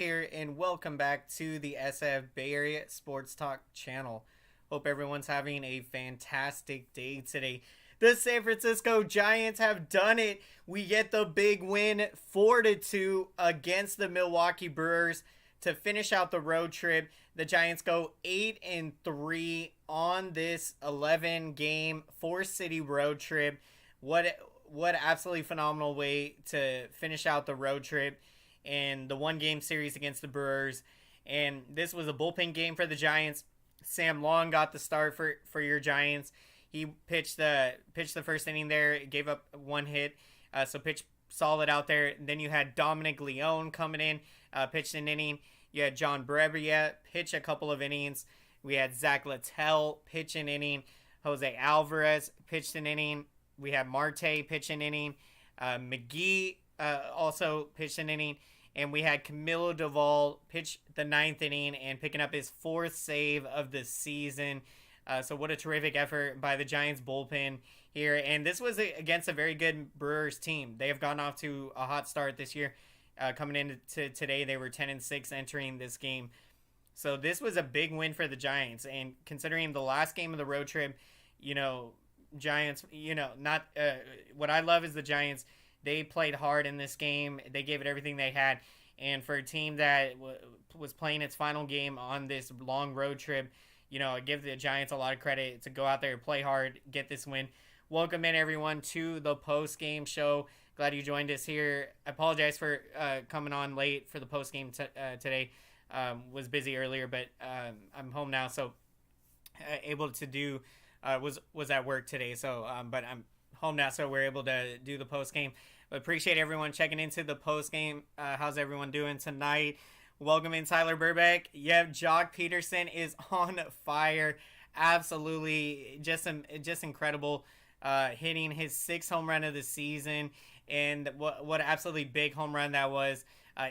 here, and welcome back to the SF Bay Area SportsTalk channel. Hope everyone's having a fantastic day today. The San Francisco Giants have done it. We get the big win 4-2 against the Milwaukee Brewers to finish out the road trip. The Giants go 8-3 on this 11-game four-city road trip. What absolutely phenomenal way to finish out the road trip and the one-game series against the Brewers. And this was a bullpen game for the Giants. Sam Long got the start for your Giants. He pitched the first inning there, gave up one hit, so pitched solid out there. And then you had Dominic Leone coming in, pitched an inning. You had John Brebbia pitch a couple of innings. We had Zach Littell pitch an inning. Jose Alvarez pitched an inning. We had Marte pitch an inning. McGee also pitched an inning. And we had Camilo Doval pitch the ninth inning and picking up his fourth save of the season. So what a terrific effort by the Giants bullpen here. And this was against a very good Brewers team. They have gone off to a hot start this year. Coming into today, they were 10-6 entering this game. So this was a big win for the Giants. And considering the last game of the road trip, Giants, not what I love is the Giants. They played hard in this game. They gave it everything they had. And for a team that was playing its final game on this long road trip, I give the Giants a lot of credit to go out there, play hard, get this win. Welcome in, everyone, to the post-game show. Glad you joined us here. I apologize for coming on late for the post-game today. Was busy earlier, but I'm home now, so able to do was at work today. So, but I'm home now, so we're able to do the post game. But appreciate everyone checking into the post game. How's everyone doing tonight? Welcome in, Tyler Burbeck. Jock Peterson is on fire. Absolutely, just incredible. Hitting his sixth home run of the season, and what absolutely big home run that was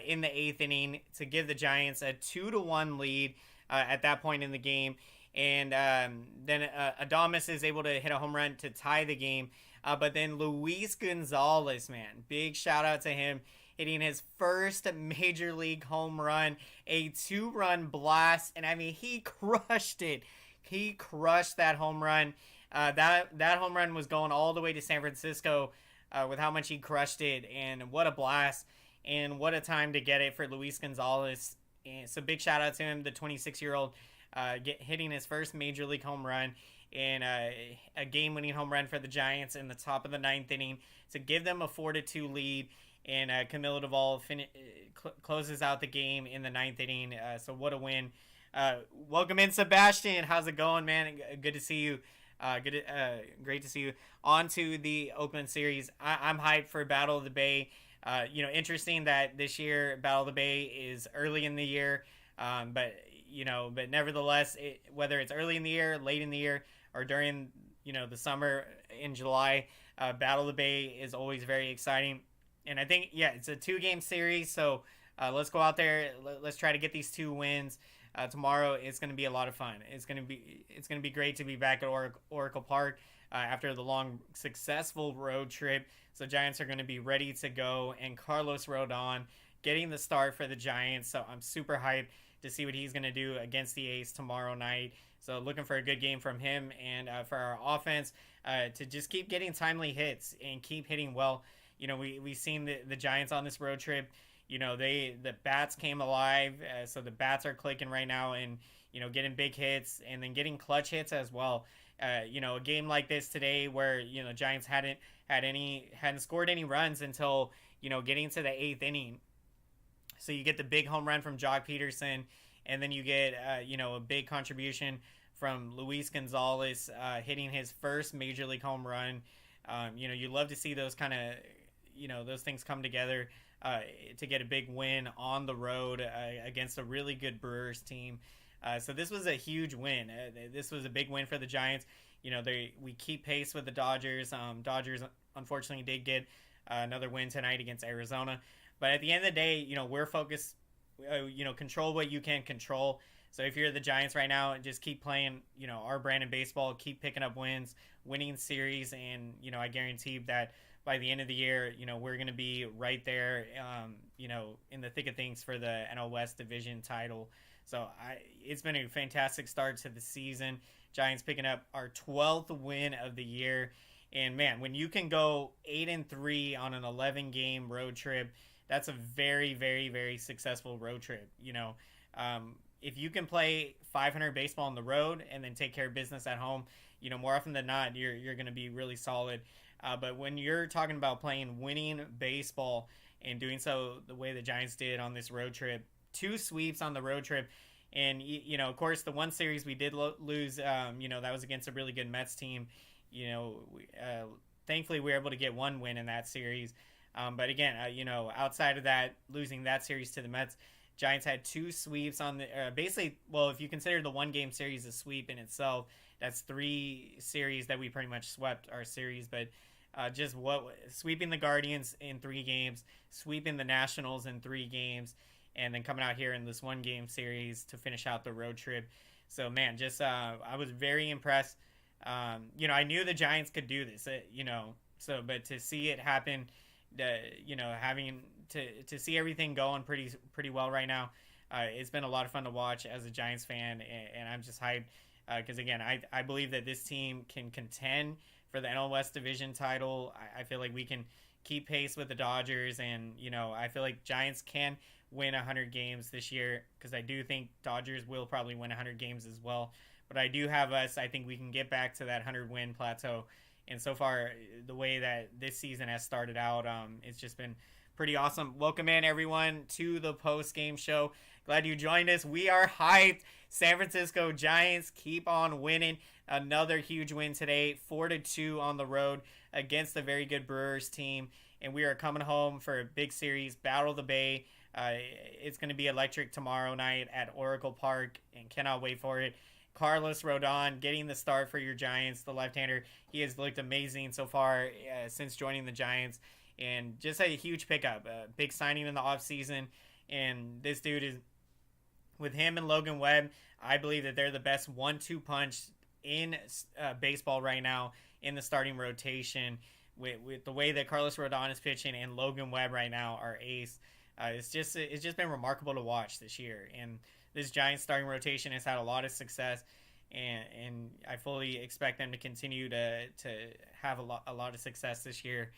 in the eighth inning to give the Giants a 2-1 lead at that point in the game. And then Adames is able to hit a home run to tie the game. But then Luis Gonzalez, man, big shout out to him, hitting his first major league home run, a 2-run blast. And I mean, he crushed it. He crushed that home run. That home run was going all the way to San Francisco with how much he crushed it. And what a blast. And what a time to get it for Luis Gonzalez. And so big shout out to him, the 26-year-old. Hitting his first major league home run and a game-winning home run for the Giants in the top of the ninth inning to give them a 4-2 lead. And Camilo Doval closes out the game in the ninth inning. So what a win! Welcome in, Sebastian. How's it going, man? Good to see you. Great to see you. On to the Oakland series. I'm hyped for Battle of the Bay. Interesting that this year Battle of the Bay is early in the year, but nevertheless, whether it's early in the year, late in the year, or during, the summer in July, Battle of the Bay is always very exciting. And I think, it's a 2-game series, so let's go out there. Let's try to get these 2 wins. Tomorrow it's going to be a lot of fun. It's going to be great to be back at Oracle Park after the long, successful road trip. So Giants are going to be ready to go, and Carlos Rodon getting the start for the Giants. So I'm super hyped to see what he's going to do against the A's tomorrow night. So looking for a good game from him, and for our offense to just keep getting timely hits and keep hitting well. We've seen the Giants on this road trip. The bats came alive, so the bats are clicking right now, and getting big hits and then getting clutch hits as well. A game like this today where Giants hadn't scored any runs until getting to the eighth inning. So you get the big home run from Jock Peterson, and then you get a big contribution from Luis Gonzalez hitting his first major league home run. You love to see those kind of those things come together to get a big win on the road against a really good Brewers team. So this was a huge win. This was a big win for the Giants. We keep pace with the Dodgers. Dodgers unfortunately did get another win tonight against Arizona. But at the end of the day, we're focused, control what you can control. So if you're the Giants right now, just keep playing, our brand of baseball, keep picking up wins, winning series. And, I guarantee that by the end of the year, we're going to be right there, in the thick of things for the NL West division title. So it's been a fantastic start to the season. Giants picking up our 12th win of the year. And man, when you can go 8-3 on an 11-game road trip, that's a very, very, very successful road trip. If you can play 500 baseball on the road and then take care of business at home, more often than not, you're going to be really solid. But when you're talking about playing winning baseball and doing so the way the Giants did on this road trip, 2 sweeps on the road trip, and of course, the one series we did lose, that was against a really good Mets team. Thankfully we were able to get 1 win in that series. But again, outside of that, losing that series to the Mets, Giants had 2 sweeps on the basically. Well, if you consider the 1-game series a sweep in itself, that's 3 series that we pretty much swept our series. But sweeping the Guardians in 3 games, sweeping the Nationals in 3 games, and then coming out here in this 1-game series to finish out the road trip. So man, I was very impressed. I knew the Giants could do this, but to see it happen, having to see everything going pretty well right now, it's been a lot of fun to watch as a Giants fan, and I'm just hyped because again, I believe that this team can contend for the NL West division title. I feel like we can keep pace with the Dodgers, and I feel like Giants can win 100 games this year because I do think Dodgers will probably win 100 games as well. But I do have us. I think we can get back to that 100-win plateau. And so far, the way that this season has started out, it's just been pretty awesome. Welcome in, everyone, to the post-game show. Glad you joined us. We are hyped. San Francisco Giants keep on winning. Another huge win today, 4-2 on the road against a very good Brewers team. And we are coming home for a big series, Battle of the Bay. It's going to be electric tomorrow night at Oracle Park, and cannot wait for it. Carlos Rodon getting the start for your Giants, the left-hander. He has looked amazing so far since joining the Giants, and just a huge pickup, a big signing in the offseason. And this dude is, with him and Logan Webb, I believe that they're the best 1-2 punch in baseball right now in the starting rotation. With the way that Carlos Rodon is pitching and Logan Webb right now are ace. It's just been remarkable to watch this year, and this Giants starting rotation has had a lot of success, and I fully expect them to continue to have a lot of success this year.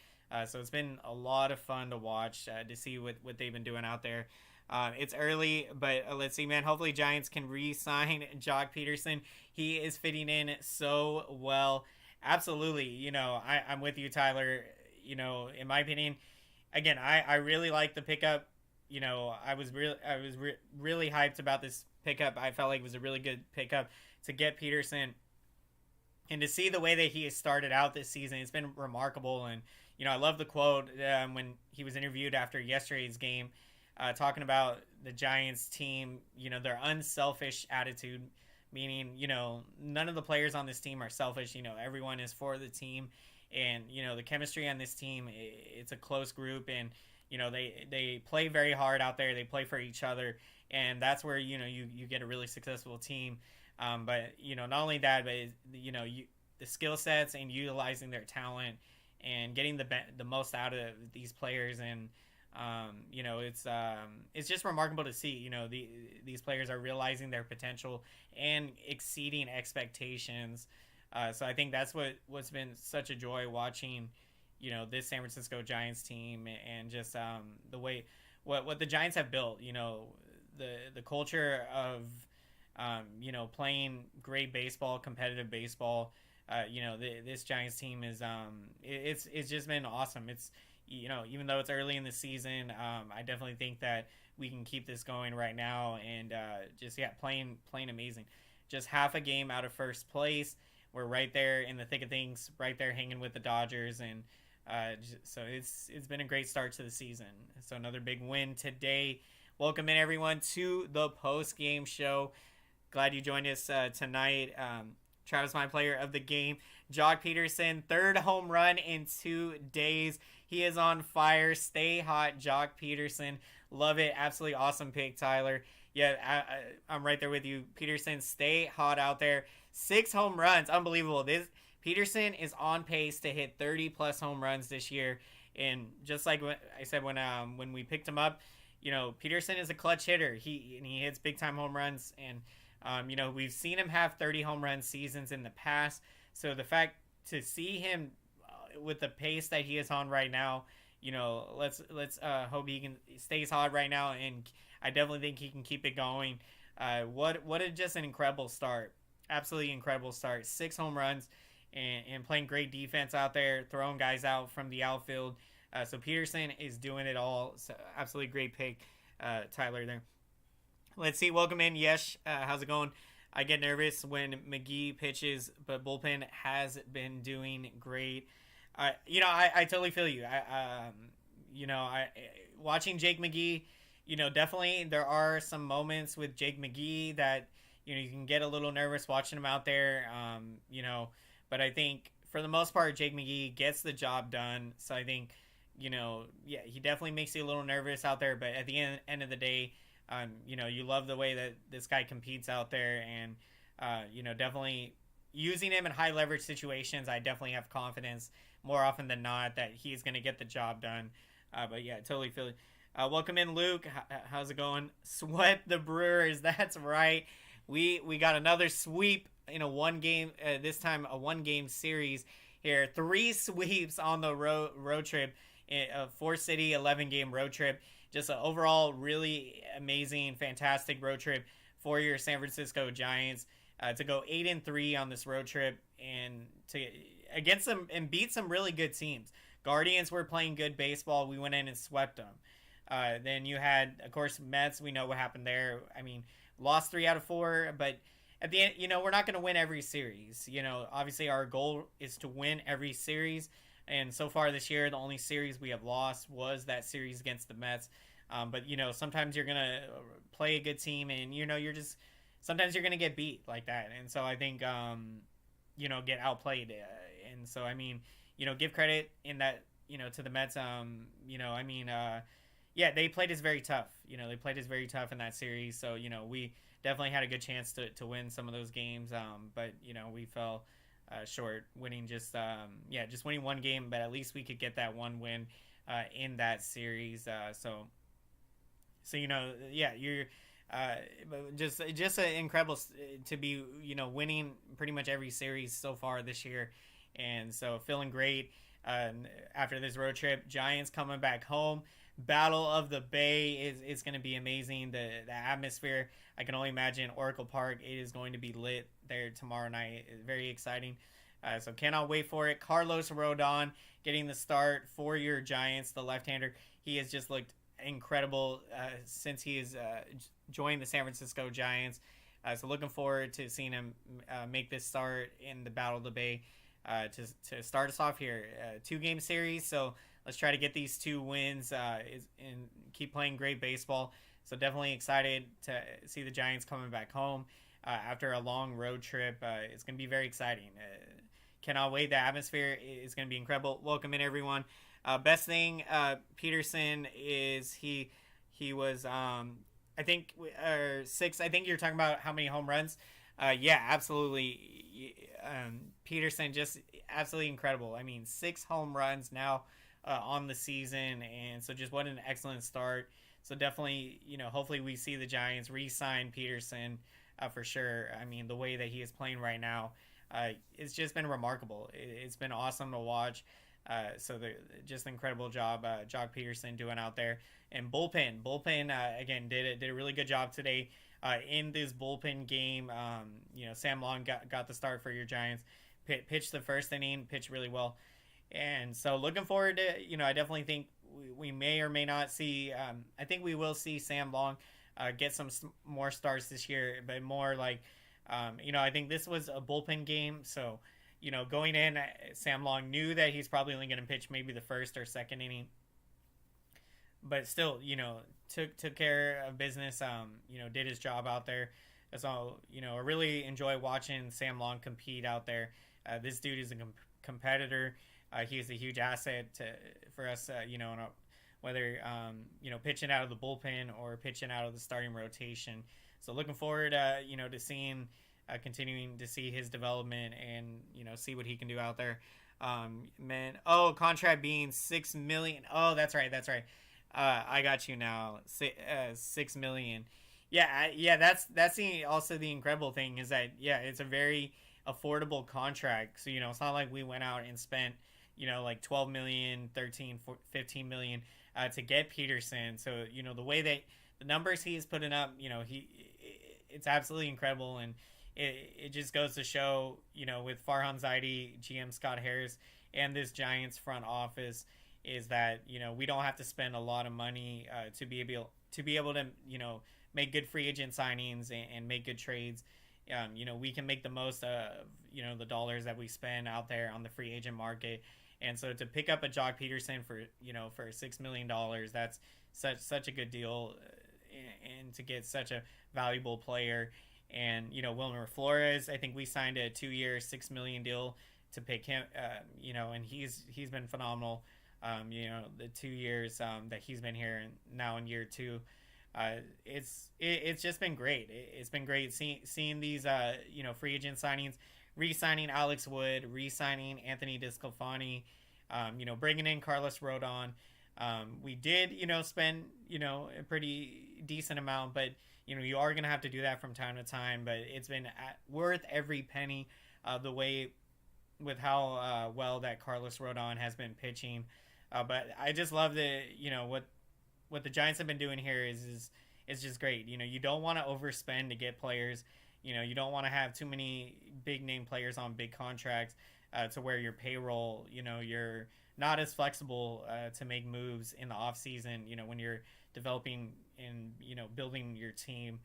So it's been a lot of fun to watch, to see what they've been doing out there. It's early, but let's see, man. Hopefully Giants can re-sign Jock Peterson. He is fitting in so well. Absolutely. I'm with you, Tyler. In my opinion, again, I really like the pickup. I was really hyped about this pickup. I felt like it was a really good pickup to get Peterson, and to see the way that he has started out this season. It's been remarkable. And I love the quote when he was interviewed after yesterday's game, talking about the Giants team. Their unselfish attitude, meaning none of the players on this team are selfish. Everyone is for the team, and the chemistry on this team, it's a close group, and they play very hard out there. They play for each other, and that's where you get a really successful team. But not only that, but the skill sets and utilizing their talent and getting the most out of these players, and it's just remarkable to see. These players are realizing their potential and exceeding expectations. So I think that's what's been such a joy watching this San Francisco Giants team, and just the way what the Giants have built. The culture of playing great baseball, competitive baseball. This Giants team is it's just been awesome. It's even though it's early in the season, I definitely think that we can keep this going right now, and playing amazing. Just half a game out of first place. We're right there in the thick of things, right there hanging with the Dodgers, and so it's been a great start to the season. So another big win today. Welcome in, everyone, to the post-game show. Glad you joined us tonight. Travis, my player of the game, Jock Peterson, 3rd home run in 2 days. He is on fire. Stay hot, Jock Peterson. Love it. Absolutely awesome pick, Tyler. Yeah, I'm right there with you. Peterson, stay hot out there. 6 home runs. Unbelievable. Peterson is on pace to hit 30-plus home runs this year. And just like what I said when we picked him up, Peterson is a clutch hitter. He hits big time home runs, and we've seen him have 30 home run seasons in the past. So the fact to see him with the pace that he is on right now, let's hope he can stays hot right now, and I definitely think he can keep it going. What a just an incredible start, absolutely incredible start. 6 home runs, and playing great defense out there, throwing guys out from the outfield. So Peterson is doing it all. So absolutely great pick, Tyler there. Let's see. Welcome in, Yesh. How's it going? I get nervous when McGee pitches, but bullpen has been doing great. I totally feel you. Watching Jake McGee, definitely there are some moments with Jake McGee that you can get a little nervous watching him out there. But I think for the most part, Jake McGee gets the job done. So I think, he definitely makes you a little nervous out there. But at the end of the day, you love the way that this guy competes out there, and definitely using him in high leverage situations. I definitely have confidence more often than not that he's going to get the job done. But yeah, totally feel it. Welcome in, Luke. How's it going? Swept the Brewers. That's right. We got another sweep in a one game. This time a 1-game series here. 3 sweeps on the road trip. A 4-city 11-game road trip. Just an overall really amazing, fantastic road trip for your San Francisco Giants to go 8-3 on this road trip and to against them and beat some really good teams. Guardians were playing good baseball. We went in and swept them. Then you had, of course, Mets. We know what happened there. I mean, lost 3 out of 4, but at the end, we're not going to win every series. Obviously our goal is to win every series. And so far this year, the only series we have lost was that series against the Mets. But, sometimes you're going to play a good team and, sometimes you're going to get beat like that. And so I think, get outplayed. And so, I mean, give credit in that, to the Mets. They played us very tough. They played us very tough in that series. So, we definitely had a good chance to win some of those games. But, we fell short, winning just winning 1 game. But at least we could get that 1 win in that series. You're just an incredible to be, winning pretty much every series so far this year. And so feeling great after this road trip. Giants coming back home. Battle of the Bay is going to be amazing. The atmosphere, I can only imagine Oracle Park. It is going to be lit there tomorrow night. Very exciting. So cannot wait for it. Carlos Rodon getting the start for your Giants, the left-hander. He has just looked incredible since he has joined the San Francisco Giants. So looking forward to seeing him make this start in the Battle of the Bay to start us off here. 2-game series, so let's try to get these 2 wins and keep playing great baseball. So definitely excited to see the Giants coming back home after a long road trip. It's going to be very exciting. Cannot wait. The atmosphere is going to be incredible. Welcome in, everyone. Best thing, Peterson, is he was, I think, 6. I think you're talking about how many home runs. Yeah, absolutely. Peterson, just absolutely incredible. I mean, 6 home runs now on the season, and so just what an excellent start. So definitely, hopefully we see the Giants re-sign Peterson for sure. I mean, the way that he is playing right now, it's just been remarkable. It's been awesome to watch. So just an incredible job, Jock Peterson doing out there. And bullpen again did a really good job today in this bullpen game. Sam Long got the start for your Giants. Pitched the first inning, pitched really well. And so looking forward to, I definitely think we may or may not see, I think we will see Sam Long get some more starts this year, but more like, I think this was a bullpen game. So, going in, Sam Long knew that he's probably only going to pitch maybe the first or second inning. But still, took care of business, did his job out there. So, I really enjoy watching Sam Long compete out there. This dude is a competitor. He is a huge asset for us, whether, pitching out of the bullpen or pitching out of the starting rotation. So looking forward, to seeing, continuing to see his development and, see what he can do out there. Man, contract being 6 million. Oh, that's right, that's right. I got you now. 6 million. Yeah. That's also the incredible thing is that it's a very affordable contract. So it's not like we went out and spent like 12 million, 13, 15 million to get Peterson. So the way that the numbers he's putting up, it's absolutely incredible, and it just goes to show, with Farhan Zaidi, GM Scott Harris, and this Giants front office, is that we don't have to spend a lot of money to be able to make good free agent signings and make good trades. We can make the most of the dollars that we spend out there on the free agent market, and so to pick up a Jock Peterson for $6 million, that's such a good deal, and to get such a valuable player. And Wilmer Flores, I think we signed a 2-year $6 million deal to pick him. And he's been phenomenal. The 2 years that he's been here, and now in year 2, it's just been great. It's been great seeing these free agent signings, re-signing Alex Wood, re-signing Anthony DeSclafani, bringing in Carlos Rodon. We did spend a pretty decent amount, but you are going to have to do that from time to time, but it's been worth every penny, the way with how well that Carlos Rodon has been pitching. But I just love what the Giants have been doing here is just great. You don't want to overspend to get players. You don't want to have too many big name players on big contracts to where your payroll, you're not as flexible to make moves in the off season, when you're developing and building your team.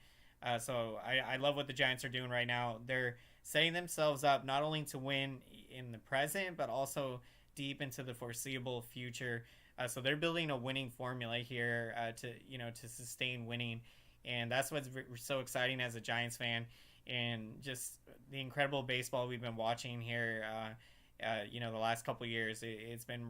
So I love what the Giants are doing right now. They're setting themselves up not only to win in the present, but also deep into the foreseeable future. So they're building a winning formula here to sustain winning, and that's what's so exciting as a Giants fan, and just the incredible baseball we've been watching here. The last couple of years, it's been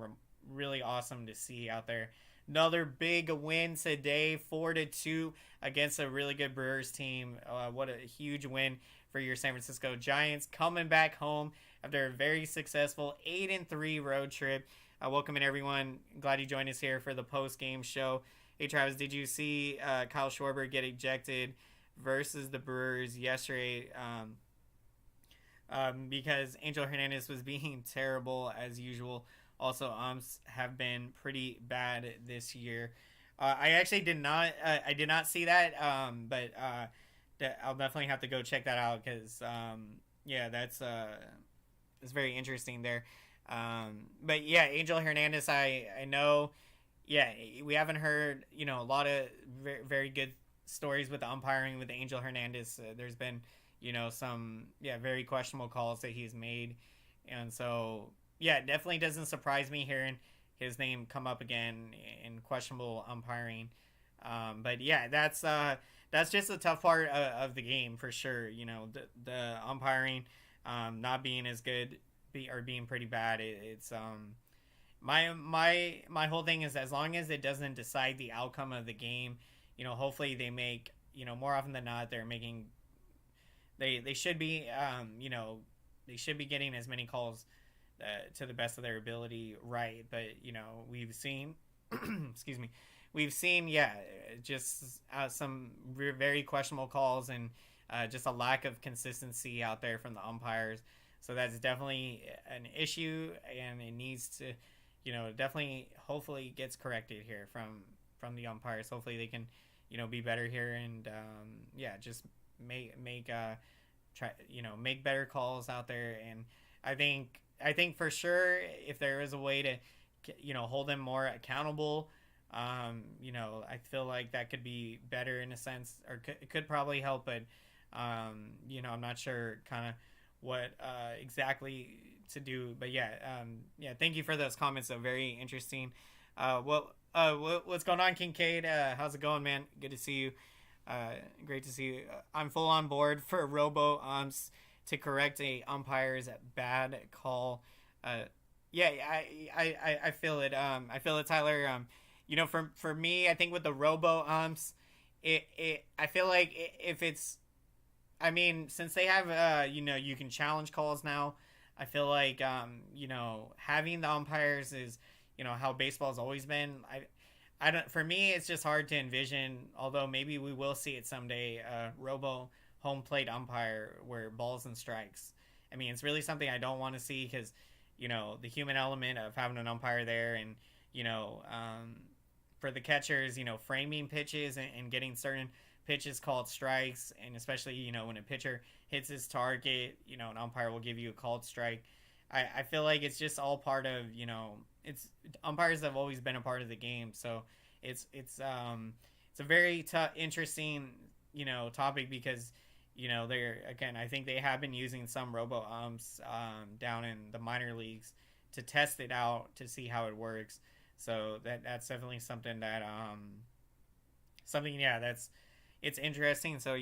really awesome to see out there. Another big win today, 4-2 against a really good Brewers team. What a huge win for your San Francisco Giants, coming back home after a very successful 8-3 road trip. Welcome in, everyone. Glad you joined us here for the post-game show. Hey, Travis, did you see Kyle Schwarber get ejected versus the Brewers yesterday? Because Angel Hernandez was being terrible as usual. Also, umps have been pretty bad this year. I actually did not. I did not see that. But I'll definitely have to go check that out because that's very interesting there. But yeah, Angel Hernandez, I know. Yeah, we haven't heard a lot of very, very good stories with the umpiring with Angel Hernandez. There's been some very questionable calls that he's made, and so it definitely doesn't surprise me hearing his name come up again in questionable umpiring. But yeah, that's just a tough part of the game for sure. The umpiring not being as good or being pretty bad. It's my whole thing is, as long as it doesn't decide the outcome of the game, hopefully they make, more often than not, they're making, they should be, they should be getting as many calls to the best of their ability, right? But we've seen excuse me, we've seen just some very questionable calls, and just a lack of consistency out there from the umpires. So that's definitely an issue, and it needs to definitely, hopefully, gets corrected here from the umpires. Hopefully they can be better here, and just make try make better calls out there. And I think for sure, if there is a way to hold them more accountable, I feel like that could be better in a sense, or it could probably help. But I'm not sure kind of what exactly to do. But thank you for those comments, though. Very interesting. What's going on, Kincaid? How's it going, man? Good to see you. Great to see you. I'm full on board for robo umps to correct a umpire's bad call. I feel it. I feel it, Tyler. For me, I think with the robo umps, I feel like if it's, I mean, since they have you can challenge calls now, I feel like having the umpires is how baseball's always been. I don't. For me, it's just hard to envision. Although maybe we will see it someday. Robo home plate umpire where balls and strikes. I mean, it's really something I don't want to see because the human element of having an umpire there, and you know for the catchers, framing pitches and getting certain pitches called strikes, and especially when a pitcher hits his target, an umpire will give you a called strike. I feel like it's just all part of it's umpires have always been a part of the game, so it's a very interesting topic because they're again I think they have been using some robo umps down in the minor leagues to test it out to see how it works. So that's definitely something that that's it's interesting. So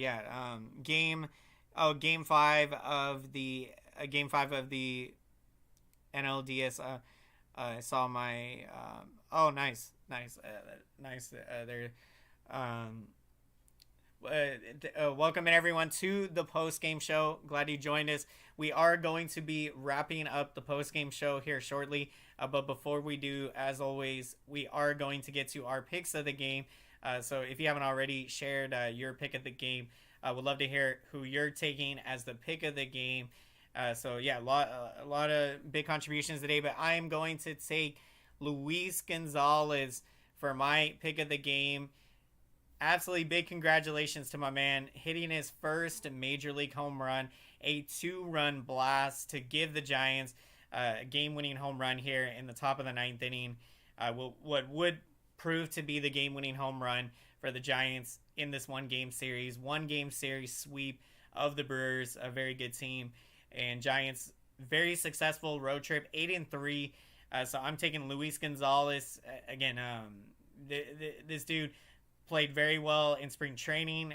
game five of the NLDS. I saw my nice there. Welcome everyone to the post game show. Glad you joined us. We are going to be wrapping up the post game show here shortly. But before we do, as always, we are going to get to our picks of the game. So if you haven't already shared your pick of the game, would love to hear who you're taking as the pick of the game. A lot of big contributions today, but I am going to take Luis Gonzalez for my pick of the game. Absolutely big congratulations to my man hitting his first major league home run, a 2-run blast to give the Giants a game-winning home run here in the top of the 9th inning. What would prove to be the game-winning home run for the Giants in this one-game series sweep of the Brewers, a very good team. And Giants, very successful road trip, 8-3. So I'm taking Luis Gonzalez again. This dude played very well in spring training.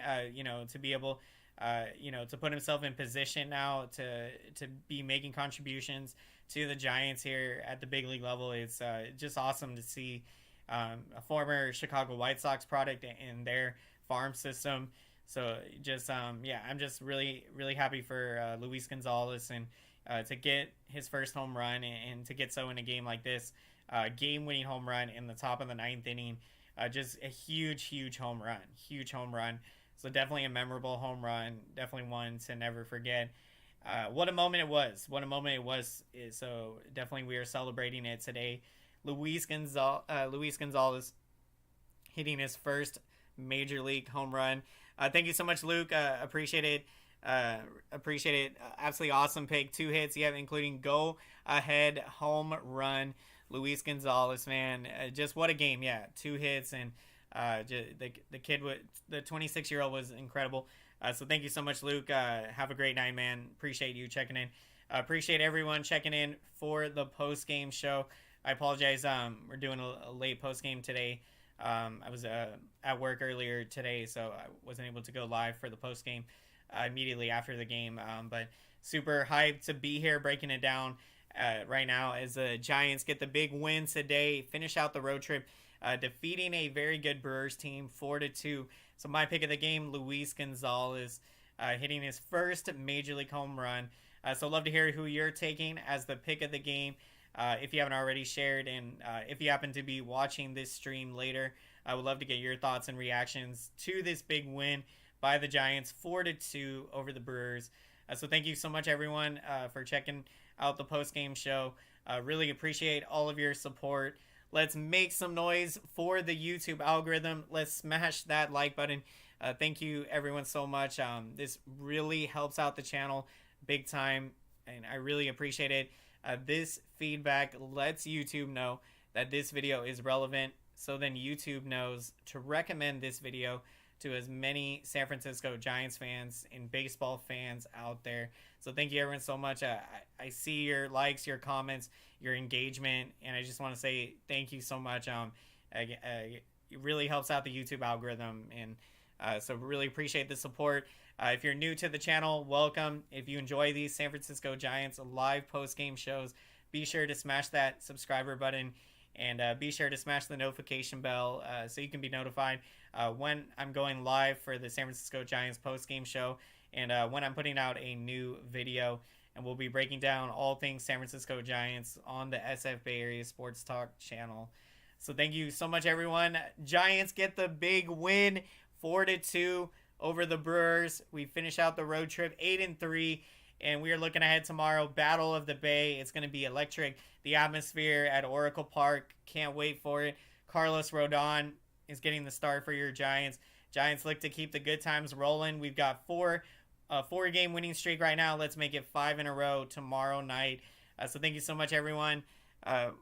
To be able, to put himself in position now to be making contributions to the Giants here at the big league level. It's just awesome to see a former Chicago White Sox product in their farm system. So I'm just really, really happy for Luis Gonzalez and to get his first home run and to get so in a game like this, game-winning home run in the top of the 9th inning. Just a huge home run. So definitely a memorable home run. Definitely one to never forget. What a moment it was. So definitely we are celebrating it today. Luis Gonzalez hitting his first major league home run. Thank you so much, Luke. Appreciate it. Absolutely awesome pick. 2 hits, including go ahead home run. Luis Gonzalez, man, just what a game. 2 hits, and the kid, the 26-year-old, was incredible. So thank you so much, Luke. Have a great night, man. Appreciate you checking in. Appreciate everyone checking in for the post game show. I apologize. We're doing a late post game today. I was at work earlier today, so I wasn't able to go live for the post game immediately after the game. But super hyped to be here breaking it down right now as the Giants get the big win today, finish out the road trip, defeating a very good Brewers team 4-2. So my pick of the game, Luis Gonzalez, hitting his first major league home run. So love to hear who you're taking as the pick of the game. If you haven't already shared, and if you happen to be watching this stream later, I would love to get your thoughts and reactions to this big win by the Giants, 4-2 over the Brewers. So thank you so much, everyone, for checking out the post-game show. Really appreciate all of your support. Let's make some noise for the YouTube algorithm. Let's smash that like button. Thank you, everyone, so much. This really helps out the channel big time, and I really appreciate it. This feedback lets YouTube know that this video is relevant, so then YouTube knows to recommend this video to as many San Francisco Giants fans and baseball fans out there. So thank you, everyone, so much. I see your likes, your comments, your engagement, and I just want to say thank you so much. It really helps out the YouTube algorithm, and so really appreciate the support. If you're new to the channel, welcome. If you enjoy these San Francisco Giants live post-game shows, be sure to smash that subscriber button, and be sure to smash the notification bell so you can be notified when I'm going live for the San Francisco Giants post-game show, and when I'm putting out a new video. and we'll be breaking down all things San Francisco Giants on the SF Bay Area Sports Talk channel. So thank you so much, everyone. Giants get the big win, 4-2 over the Brewers. We finish out the road trip 8-3, and we are looking ahead tomorrow. Battle of the Bay. It's going to be electric. The atmosphere at Oracle Park. Can't wait for it. Carlos Rodon is getting the start for your Giants. Giants look to keep the good times rolling. We've got four-game winning streak right now. Let's make it 5 in a row tomorrow night. So thank you so much, everyone.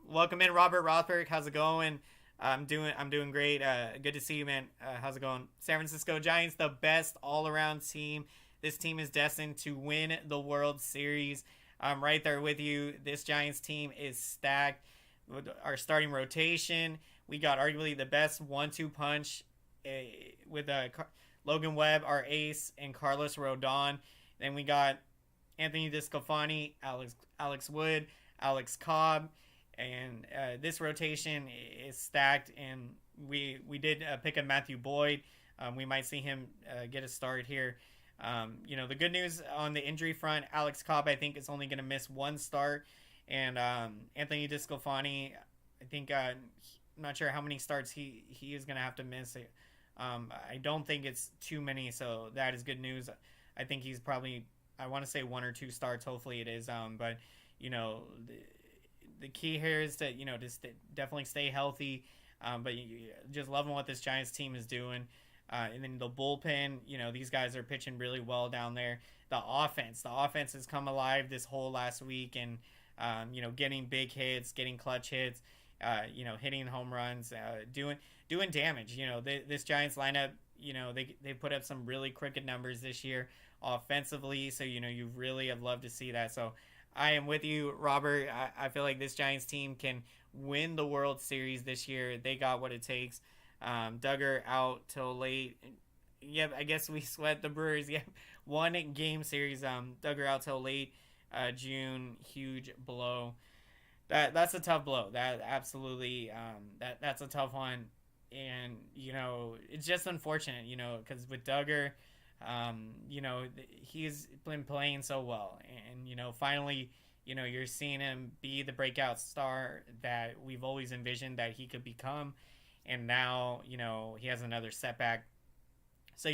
Welcome in, Robert Rothberg. How's it going? I'm doing great. Good to see you, man. How's it going? San Francisco Giants, the best all-around team. This team is destined to win the World Series. I'm right there with you. This Giants team is stacked. With our starting rotation, we got arguably the best 1-2 punch with Logan Webb, our ace, and Carlos Rodon. Then we got Anthony DeSclafani, Alex Wood, Alex Cobb, and this rotation is stacked. And we did pick up Matthew Boyd. We might see him get a start here. The good news on the injury front, Alex Cobb, I think, is only going to miss one start. And Anthony DeSclafani, I think, I'm not sure how many starts he is going to have to miss. I don't think it's too many, so that is good news. I think he's probably, I want to say 1 or 2 starts. Hopefully it is. But, the key here is to, just definitely stay healthy. But just loving what this Giants team is doing. And then the bullpen, these guys are pitching really well down there. The offense has come alive this whole last week, and getting big hits, getting clutch hits, hitting home runs, doing damage. This Giants lineup, they put up some really crooked numbers this year offensively. So you really have loved to see that. So I am with you, Robert. I feel like this Giants team can win the World Series this year. They got what it takes. Duggar out till late. Yep, I guess we sweat the Brewers. Yep, 1-game series. Duggar out till late June. Huge blow. That's a tough blow. That absolutely that's a tough one. And it's just unfortunate, because with Duggar, he's been playing so well, and finally, you're seeing him be the breakout star that we've always envisioned that he could become. And now, he has another setback. So,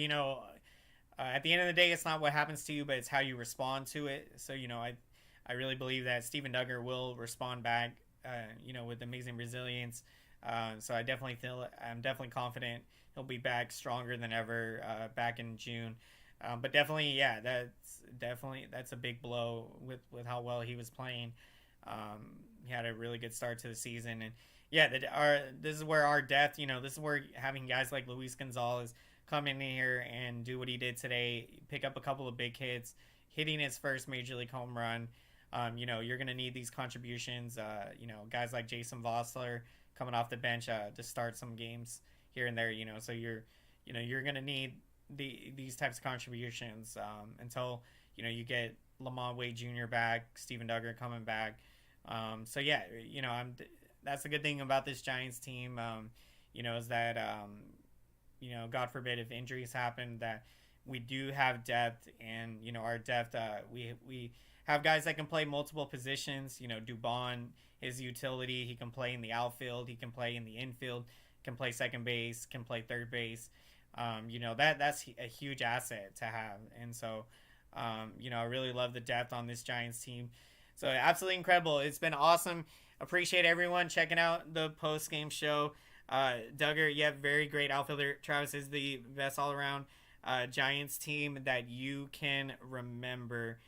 at the end of the day, it's not what happens to you, but it's how you respond to it. So, I really believe that Steven Duggar will respond back, with amazing resilience. So I'm definitely confident he'll be back stronger than ever back in June. But definitely, yeah, that's a big blow with how well he was playing. He had a really good start to the season, and yeah, this is where our depth, this is where having guys like Luis Gonzalez come in here and do what he did today, pick up a couple of big hits, hitting his first major league home run. You're going to need these contributions. Guys like Jason Vossler coming off the bench to start some games here and there. So you're going to need these types of contributions until you get Lamont Wade Jr. back, Steven Duggar coming back. So yeah, that's the good thing about this Giants team, is that, God forbid if injuries happen, that we do have depth, and, our depth, we have guys that can play multiple positions. Dubon, his utility, he can play in the outfield, he can play in the infield, can play second base, can play third base. That's a huge asset to have. And so, I really love the depth on this Giants team. So absolutely incredible. It's been awesome. Appreciate everyone checking out the post-game show. Duggar, very great outfielder. Travis is the best all-around Giants team that you can remember.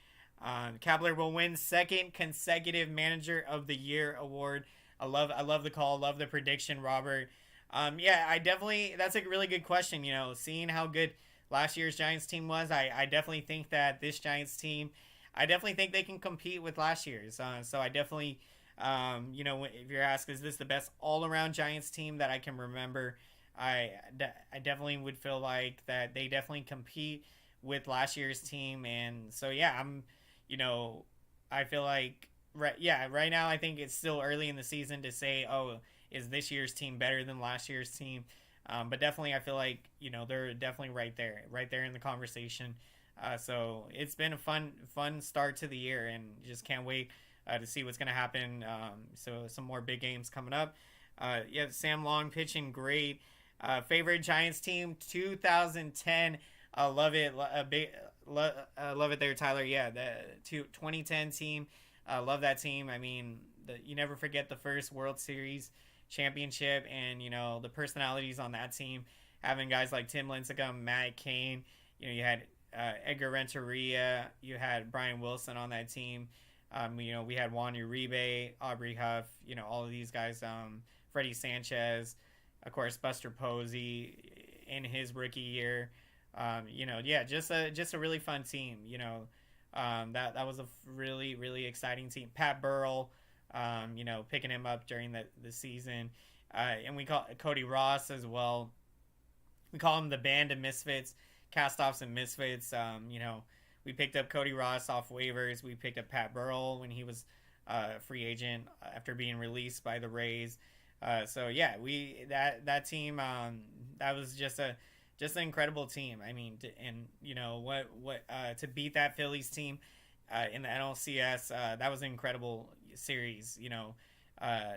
Kapler will win second consecutive Manager of the Year award. I love the call. Love the prediction, Robert. That's a really good question. Seeing how good last year's Giants team was, I definitely think that this Giants team, I definitely think they can compete with last year's. So I definitely, if you're asked, is this the best all-around Giants team that I can remember? I definitely would feel like that they definitely compete with last year's team. And so, yeah, I feel like, right now I think it's still early in the season to say, is this year's team better than last year's team? But definitely I feel like, they're definitely right there in the conversation. So it's been a fun start to the year, and just can't wait to see what's going to happen. So some more big games coming up. Yeah, Sam Long pitching great. Favorite Giants team 2010. Love it. Love it there, Tyler. Yeah, the 2010 team. Love that team. I mean, you never forget the first World Series championship, and the personalities on that team. Having guys like Tim Lincecum, Matt Cain. You had Edgar Renteria. You had Brian Wilson on that team. We had Juan Uribe, Aubrey Huff. All of these guys. Freddie Sanchez, of course, Buster Posey in his rookie year. Just a really fun team. That was a really exciting team. Pat Burrell, picking him up during the season, and we call Cody Ross as well. We call him the Band of Misfits, Castoffs and Misfits. We picked up Cody Ross off waivers. We picked up Pat Burrell when he was a free agent after being released by the Rays. That team, that was just an incredible team. I mean, to beat that Phillies team in the NLCS, that was an incredible series.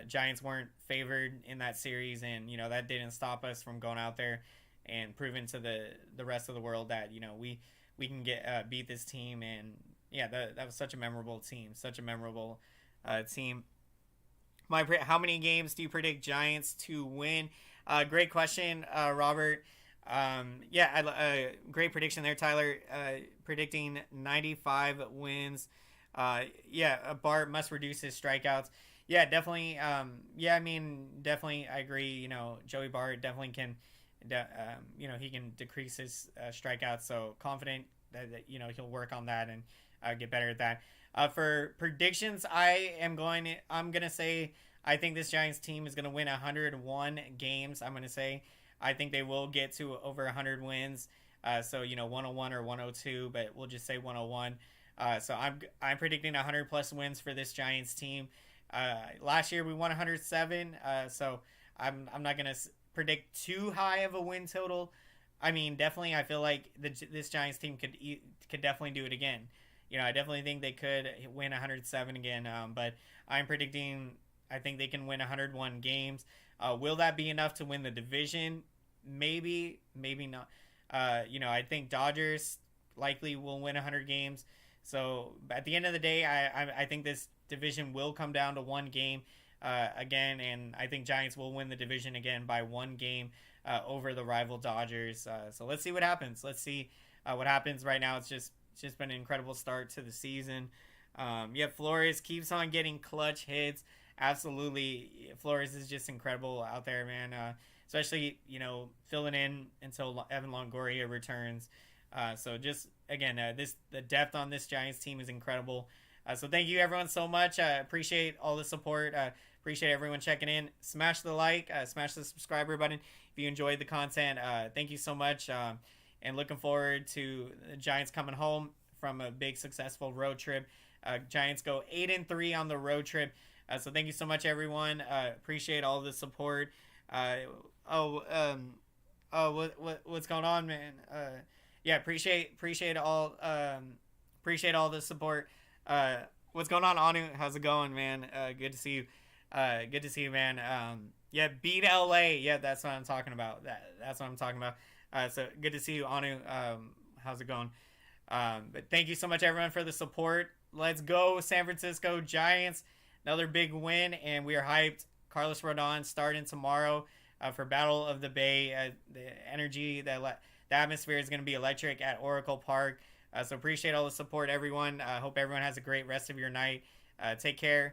Giants weren't favored in that series, and that didn't stop us from going out there and proving to the rest of the world that we can beat this team. And that was such a memorable team, team. How many games do you predict Giants to win? Great question, Robert. Great prediction there, Tyler. Predicting 95 wins. Bart must reduce his strikeouts. Yeah, definitely. Definitely, I agree. Joey Bart definitely can. He can decrease his strikeouts. So confident that he'll work on that and get better at that. For predictions, I'm gonna say I think this Giants team is gonna win 101 games. I'm gonna say I think they will get to over 100 wins. 101 or 102, but we'll just say 101. So I'm predicting 100 plus wins for this Giants team. Last year we won 107. So I'm not gonna predict too high of a win total. I mean, definitely I feel like this Giants team could definitely do it again. I definitely think they could win 107 again, but I'm predicting I think they can win 101 games. Will that be enough to win the division? Maybe not. I think Dodgers likely will win 100 games. So at the end of the day, I think this division will come down to one game again, and I think Giants will win the division again by one game over the rival Dodgers. So let's see what happens. Let's see what happens. Right now, it's just been an incredible start to the season. Flores keeps on getting clutch hits. Absolutely, Flores is just incredible out there, man. Especially filling in until Evan Longoria returns. So just again, the depth on this Giants team is incredible. So thank you everyone so much. Appreciate all the support. Appreciate everyone checking in. Smash the like, smash the subscriber button if you enjoyed the content. Thank you so much. And looking forward to the Giants coming home from a big successful road trip. Giants go 8-3 on the road trip. So thank you so much, everyone. Appreciate all the support. What's going on, man? Appreciate all the support. What's going on, Anu? How's it going, man? Good to see you. Good to see you, man. Beat LA. Yeah, that's what I'm talking about. That's what I'm talking about. So good to see you, Anu. How's it going? But thank you so much, everyone, for the support. Let's go, San Francisco Giants. Another big win, and we are hyped. Carlos Rodon starting tomorrow for Battle of the Bay. The energy, the atmosphere is going to be electric at Oracle Park. So appreciate all the support, everyone. Hope everyone has a great rest of your night. Take care.